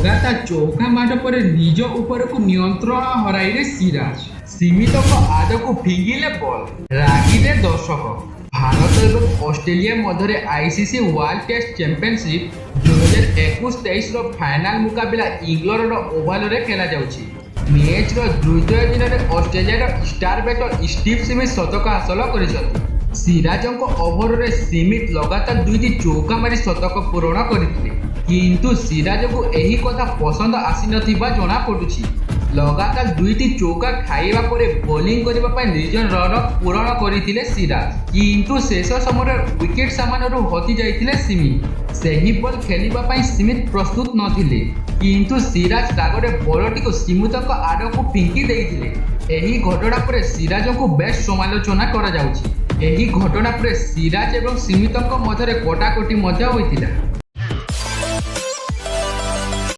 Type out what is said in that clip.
लगातार चौका माड़ पर निज उपर को नियंत्रण हराइले सिराज। सीमित आद को फिंगिले बॉल रागिले दर्शक। भारत और ऑस्ट्रेलिया मध्य ICC World Test Championship 2021-23 final मुकाबला इंग्लैंड ओभाल खेला जाउछि। मैच द्वितीय दिन में Australia star batter Steve Smith शतक हासिल कर सिराज ओभर में स्मिथ लगातार 2टी चौका मारी शतक पूरण करते, किंतु सिराज को यही कथा पसंद आसी नथिबा जणा पड़ुछि। लगातार 2टी चौका खाइबा परे बॉलिंग करने निज रन पूरण करथिले सिराज, किंतु शेष समय विकेट सामानरू हटि जाइथिले स्मिथ। सही बॉल खेलिबा पई स्मिथ प्रस्तुत नथिले, किंतु सिराज रागरे बॉलटी को स्मिथ आड़ को फिंकी देइथिले। एही घटना पर सिराज को बेस्ट समालोचना करा जाउछि। एही घटना पर सिराज एवं स्मिथ मध्य कटाकटी मध्य होइतिला।